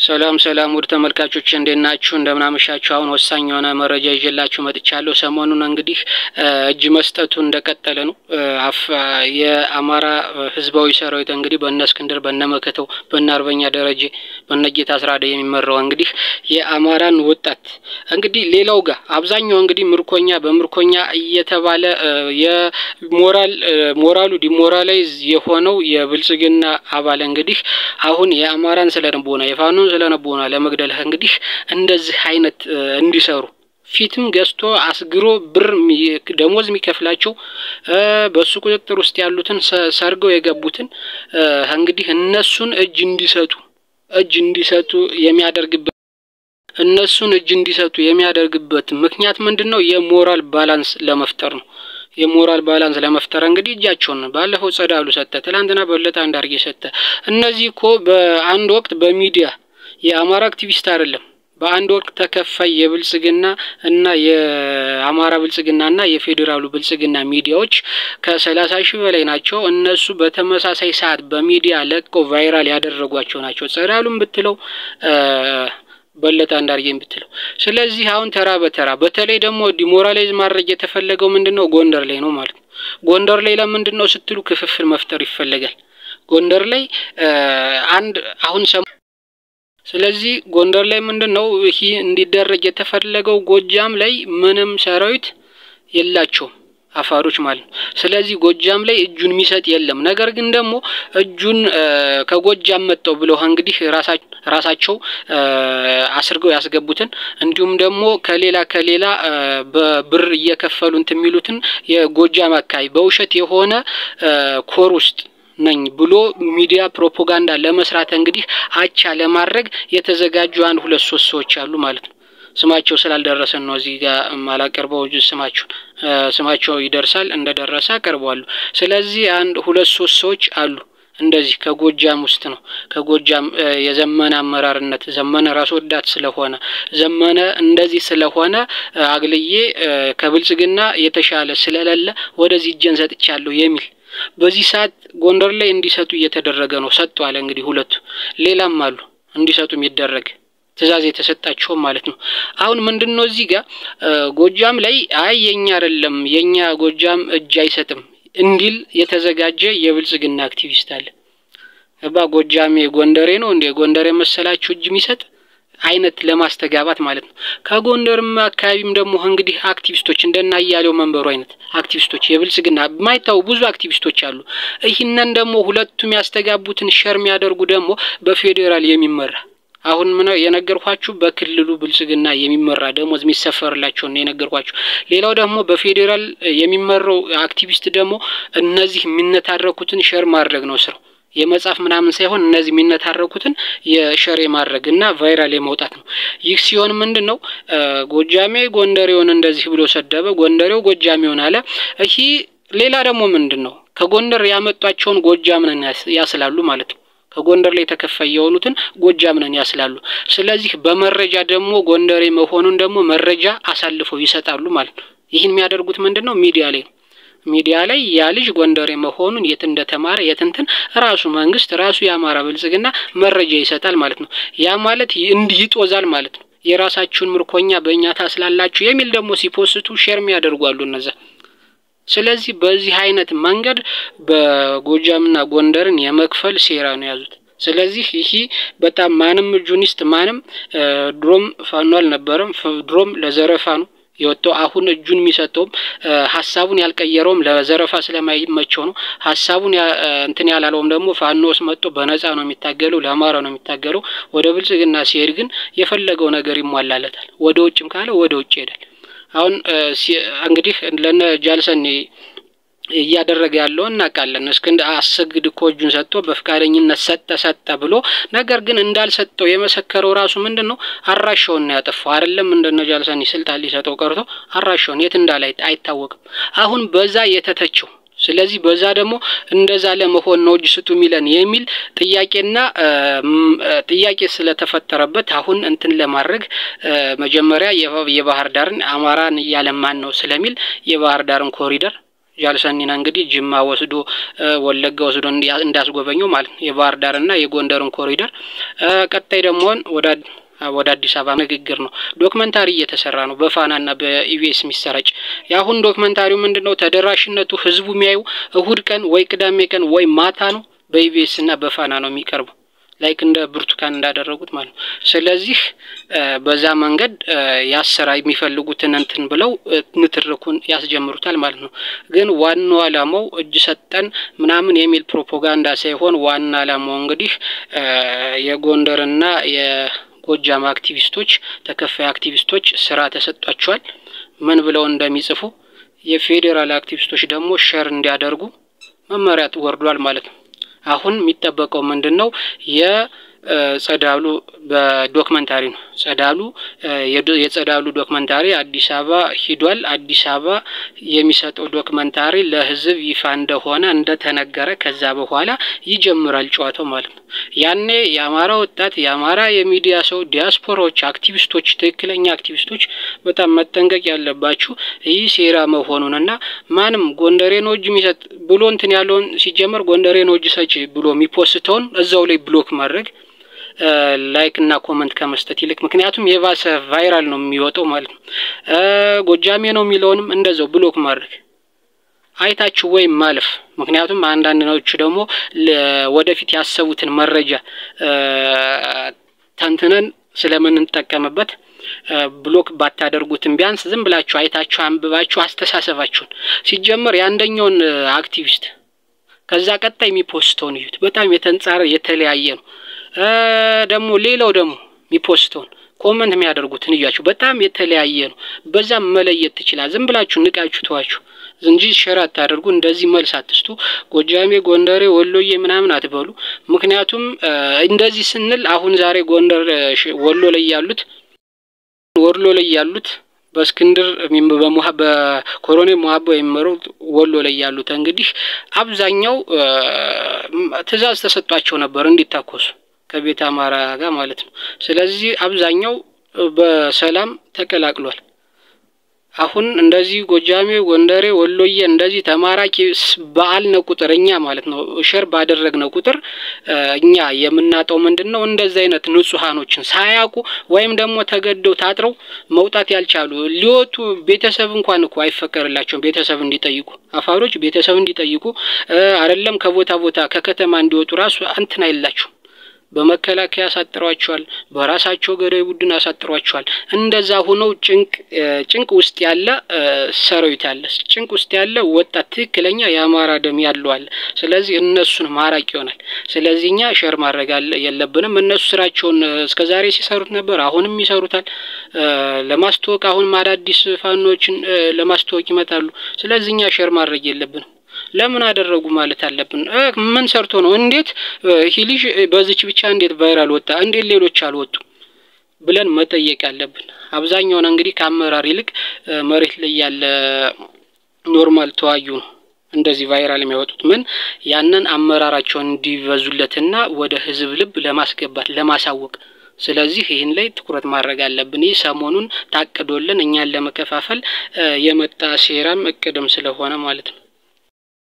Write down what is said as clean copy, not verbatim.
ሰላም ሰላም ውድ ተመልካቾች እንደናችሁ እንደምናመሻችሁ አሁን ወሳኝ የሆነ መረጃ ይዤላችሁ መጥቻለሁ። ሰሞኑን እንግዲህ እጅ መስጠቱ እንደቀጠለ ነው። የአማራ ህዝባዊ ሰራዊት እንግዲህ በእነስክንድር በእነመከተው በእናርበኛ ደረጀ በእነጌታ አስራደ የሚመራው እንግዲህ የአማራን ወጣት እንግዲህ ሌላው ጋር አብዛኛው እንግዲህ ምርኮኛ በምርኮኛ እየተባለ የሞራሉ ዲሞራላይዝ የሆነው የብልጽግና አባል እንግዲህ አሁን የአማራን ስለነበውና የፋኖን ስለነበውና ለመግደል እንግዲህ እንደዚህ አይነት እንዲሰሩ ፊትም ገዝቶ አስግሮ ብር ደሞዝ የሚከፍላቸው በሱ ቁጥጥር ውስጥ ያሉትን ሰርገው የገቡትን እንግዲህ እነሱን እጅ እንዲሰጡ የሚያደርግበት ምክንያት ምንድነው? የሞራል ባላንስ ለመፍጠር ነው። የሞራል ባላንስ ለመፍጠር እንግዲህ እጃቸውን ባለፈው ጸዳሉ ሰጠ፣ ትላንትና በለጠ አንዳርጌ ሰጠ። እነዚህ እኮ በአንድ ወቅት በሚዲያ የአማራ አክቲቪስት አይደለም በአንድ ወቅት ተከፋይ የብልጽግና እና የአማራ ብልጽግናና የፌደራሉ ብልጽግና ሚዲያዎች ከ30,000 በላይ ናቸው። እነሱ በተመሳሳይ ሰዓት በሚዲያ ለቀው ቫይራል ያደረጓቸው ናቸው። ጸዳሉም ብትለው በለጠ አንዳርጌም ብትለው። ስለዚህ አሁን ተራ በተራ በተለይ ደግሞ ዲሞራላይዝ ማድረግ የተፈለገው ምንድነው? ጎንደር ላይ ነው ማለት ነው። ጎንደር ላይ ለምንድነው ስትሉ ክፍፍል መፍጠር ይፈልጋል ጎንደር ላይ አሁን ስለዚህ ጎንደር ላይ ምንድነው ይሄ እንዲደረግ የተፈለገው? ጎጃም ላይ ምንም ሰራዊት የላቸው አፋሮች ማለት ነው። ስለዚህ ጎጃም ላይ እጁን የሚሰጥ የለም። ነገር ግን ደግሞ እጁን ከጎጃም መጣው ብለው እንግዲህ ራሳቸው አስርገው ያስገቡትን እንዲሁም ደግሞ ከሌላ በብር እየከፈሉን የሚሉትን የጎጃም አካባቢ በውሸት የሆነ ኮር ውስጥ ነኝ ብሎ ሚዲያ ፕሮፓጋንዳ ለመስራት እንግዲህ አቻ ለማድረግ የተዘጋጁ 1-2-3 ሰዎች አሉ ማለት ነው። ስማቸው ስላልደረሰን ነው እዚህ ጋር ማላቀርበው። ስማቸው ይደርሳል እንደደረሰ አቀርባለሁ። ስለዚህ 1-2-3 ሰዎች አሉ እንደዚህ ከጎጃም ውስጥ ነው። ከጎጃም የዘመነ አመራርነት ዘመነ ራስ ወዳት ስለሆነ ዘመነ እንደዚህ ስለሆነ አግልዬ ከብልጽግና የተሻለ ስለሌለ ወደዚህ እጄን ሰጥቻለሁ የሚል በዚህ ሰዓት ጎንደር ላይ እንዲሰጡ እየተደረገ ነው። ሰጥቷል እንግዲህ ሁለቱ ሌላም አሉ እንዲሰጡ የሚደረግ ትዕዛዝ የተሰጣቸው ማለት ነው። አሁን ምንድነው እዚህ ጋር ጎጃም ላይ የኛ አይደለም የኛ ጎጃም እጅ አይሰጥም እንዲል የተዘጋጀ የብልጽግና አክቲቪስት አለ። ጎጃሜ ጎንደሬ ነው እንዴ ጎንደሬ መሰላችሁ እጅ የሚሰጥ አይነት ለማስተጋባት ማለት ነው። ከጎንደርም አካባቢም ደግሞ እንግዲህ አክቲቪስቶች እንደናያለው መንበሩ አይነት አክቲቪስቶች የብልጽግና ማይታው ብዙ አክቲቪስቶች አሉ። ይህንን ደግሞ ሁለቱም ያስተጋቡትን ሸር የሚያደርጉ ደግሞ በፌደራል የሚመራ አሁን ምን የነገርኳችሁ በክልሉ ብልጽግና የሚመራ ደሞዝ የሚሰፈርላቸው ነው የነገርኳችሁ። ሌላው ደግሞ በፌደራል የሚመራው አክቲቪስት ደግሞ እነዚህ የሚነታረኩትን ሸር ማድረግ ነው ስራው። የመጻፍ ምናምን ሳይሆን እነዚህ የሚነታረኩትን የሸር ማድረግና ቫይራል የማውጣት ነው። ይህ ሲሆን ምንድነው ጎጃሜ ጎንደሬውን እንደዚህ ብሎ ሰደበ፣ ጎንደሬው ጎጃሜውን አለ። እሺ ሌላ ደግሞ ምንድነው ከጎንደር ያመጣቸውን ጎጃምን ያስላሉ ማለት ነው። ከጎንደር ላይ ተከፋይ የሆኑትን ጎጃም ነን ያስላሉ። ስለዚህ በመረጃ ደግሞ ጎንደሬ መሆኑን ደግሞ መረጃ አሳልፈው ይሰጣሉ ማለት ነው። ይህን የሚያደርጉት ምንድነው ሚዲያ ላይ ያ ልጅ ጎንደሬ መሆኑን የት እንደተማረ የትንትን ራሱ መንግስት ራሱ የአማራ ብልጽግና መረጃ ይሰጣል ማለት ነው። ያ ማለት ይጦዛል ማለት ነው። የራሳችሁን ምርኮኛ በእኛ ታስላላችሁ የሚል ደግሞ ሲፖስቱ ሼር የሚያደርጓሉ እነዛ። ስለዚህ በዚህ አይነት መንገድ በጎጃምና ጎንደርን የመክፈል ሴራ ነው ያዙት። ስለዚህ ይሄ በጣም ማንም ጁኒስት ማንም ድሮም ፋኖ አልነበረም ድሮም ለዘረፋ ነው የወጣው። አሁን እጁን የሚሰጠው ሐሳቡን ያልቀየረውም ለዘረፋ ስለማይመቸው ነው። ሐሳቡን እንትን ያላለውም ደግሞ ፋኖስ መጥቶ በነፃ ነው የሚታገለው ለአማራ ነው የሚታገለው። ወደ ብልጽግና ሲሄድ ግን የፈለገው ነገር ይሟላለታል። ወደ ውጭም ካለ ወደ ውጭ ይሄዳል። አሁን እንግዲህ ለነ ጃልሰኒ እያደረገ ያለው እናቃለን። እስክንድ አሰግድ ኮጁን ሰጥቶ በፍቃደኝነት ሰጠ ብሎ ነገር ግን እንዳልሰጠው የመሰከረው ራሱ ምንድነው አራሻውን ያጠፋው አይደለም። እንደነ ጃልሰኒ ስልጣን ሊሰጠው ቀርቶ አራሻውን የት እንዳላይ አይታወቅም። አሁን በዛ የተተቸው ስለዚህ በዛ ደግሞ እንደዛ ለመሆን ነው እጅ ስጡ ሚለን የሚል ጥያቄ ስለተፈጠረበት አሁን እንትን ለማድረግ መጀመሪያ የባህር ዳርን አማራን ያለማን ነው ስለሚል የባህር ዳርን ኮሪደር ጃልሰኒን እንግዲህ ጅማ ወስዶ ወለጋ ወስዶ እንዳስጎበኘው ማለት ነው የባህር ዳርና የጎንደርን ኮሪደር። ቀጣይ ደግሞ ወደ አዲስ አበባ ንግግር ነው። ዶክመንታሪ እየተሰራ ነው በፋናና በኢቢኤስ የሚሰራጭ። ያሁን ዶክመንታሪው ምንድነው ተደራሽነቱ ህዝቡ የሚያዩ እሁድ ቀን ወይ ቅዳሜ ቀን ወይ ማታ ነው በኢቢኤስ እና በፋና ነው የሚቀርበው ላይክ እንደ ብርቱካን እንዳደረጉት ማለት ነው። ስለዚህ በዛ መንገድ ያሰራ የሚፈልጉትን እንትን ብለው ንትርኩን ያስጀምሩታል ማለት ነው። ግን ዋናው አላማው እጅ ሰጠን ምናምን የሚል ፕሮፓጋንዳ ሳይሆን ዋና አላማው እንግዲህ የጎንደርና የጎጃም አክቲቪስቶች ተከፋይ አክቲቪስቶች ስራ ተሰጣቸዋል ምን ብለው እንደሚጽፉ የፌዴራል አክቲቪስቶች ደግሞ ሼር እንዲያደርጉ መመሪያ ወርዷል ማለት ነው። አሁን የሚጠበቀው ምንድነው የጸዳሉ በዶክመንታሪ ነው። ጸዳሉ የጸዳሉ ዶክመንታሪ አዲስ አበባ ሂዷል። አዲስ አበባ የሚሰጠው ዶክመንታሪ ለህዝብ ይፋ እንደሆነ እንደተነገረ ከዛ በኋላ ይጀምራል ጨዋታው ማለት ነው። ያኔ የአማራ ወጣት የአማራ የሚዲያ ሰው ዲያስፖራዎች አክቲቪስቶች ትክክለኛ አክቲቪስቶች በጣም መጠንቀቅ ያለባችሁ ይህ ሴራ መሆኑንና ማንም ጎንደሬ ነው እጅ የሚሰጥ ብሎ እንትን ያለውን ሲጀመር ጎንደሬ ነው እጅ ሰጪ ብሎ የሚፖስተውን እዛው ላይ ብሎክ ማድረግ ላይክ እና ኮሜንት ከመስጠት ይልቅ ምክንያቱም የባሰ ቫይራል ነው የሚወጣው ማለት ነው። ጎጃሜ ነው የሚለውንም እንደዛው ብሎክ ማድረግ አይታችሁ ወይ ማለፍ ምክንያቱም አንዳንድ ነውች ደግሞ ወደፊት ያሰቡትን መረጃ ተንተነን ስለምን እንጠቀምበት ብሎክ ባታደርጉትም ቢያንስ ዝም ብላችሁ አይታችሁ አንብባችሁ አስተሳሰባችሁን ሲጀመር ያንደኛውን አክቲቪስት ከዛ ቀጣይ የሚፖስተውን ይዩት በጣም የተንጻረ የተለያየ ነው። ደግሞ ሌላው ደግሞ የሚፖስተውን ኮሜንት የሚያደርጉትን ይያችሁ በጣም የተለያየ ነው። በዛም መለየት ትችላል። ዝም ብላችሁ ንቃችሁ ተዋችሁ እንጂ ሼር አታደርጉ እንደዚህ መልስ አትስጡ። ጎጃሜ ጎንደሬ ወሎዬ ምናምን አትበሉ። ምክንያቱም እንደዚህ ስንል አሁን ዛሬ ጎንደር ወሎ ላይ ያሉት በእስክንድር በኮሎኔል ሙሀባ የሚመሩት ወሎ ላይ ያሉት እንግዲህ አብዛኛው ትዕዛዝ ተሰጥቷቸው ነበር እንዲታኮሱ ከቤተ አማራ ጋር ማለት ነው። ስለዚህ አብዛኛው በሰላም ተቀላቅሏል። አሁን እንደዚህ ጎጃሜ ጎንደሬ ወሎዬ እንደዚህ ተማራቂ በዓል ነው ቁጥርኛ ማለት ነው ሼር ባደረግነው ቁጥር እኛ የምናጣው ምንድነው እንደዚህ አይነት ንጹሃኖችን ሳያውቁ ወይም ደግሞ ተገደው ታጥረው መውጣት ያልቻሉ ሊወጡ ቤተሰብ እንኳን እኮ አይፈቀርላቸው ቤተሰብ እንዲጠይቁ አፋሮች ቤተሰብ እንዲጠይቁ አይደለም ከቦታ ቦታ ከከተማ እንዲወጡ ራሱ እንትን አይላችሁ በመከላከያ ያሳጥሯቸዋል በራሳቸው ገዳይ ቡድን ያሳጥሯቸዋል። እንደዛ ሆነው ጭንቅ ውስጥ ያለ ሰራዊት አለ ጭንቅ ውስጥ ያለ ወጣት ትክክለኛ የአማራ ደም ያለው አለ። ስለዚህ እነሱን ማራቅ ይሆናል። ስለዚህኛ ሼር ማድረግ የለብንም። እነሱ ስራቸውን እስከዛሬ ሲሰሩት ነበር አሁንም ይሰሩታል። ለማስተዋወቅ አሁን አዳዲስ ፋኖችን ለማስተዋወቅ ይመጣሉ። ስለዚህኛ ሼር ማድረግ የለብንም። ለምን አደረጉ ማለት አለብን። ምን ሰርቶ ነው እንዴት ሂሊሽ በዚች ብቻ እንዴት ቫይራል ወጣ እንዴት ሌሎች አልወጡ ብለን መጠየቅ አለብን። አብዛኛው እንግዲህ ከአመራር ይልቅ መሬት ላይ ያለ ኖርማል ተዋዩ ነው እንደዚህ ቫይራል የሚያወጡት ምን ያንን አመራራቸውን እንዲበዙለትና ወደ ህዝብ ልብ ለማስገባት ለማሳወቅ። ስለዚህ ይሄን ላይ ትኩረት ማድረግ አለብን። ይሄ ሰሞኑን ታቀዶልን እኛን ለመከፋፈል የመጣ ሴራም እቅድም ስለሆነ ማለት ነው።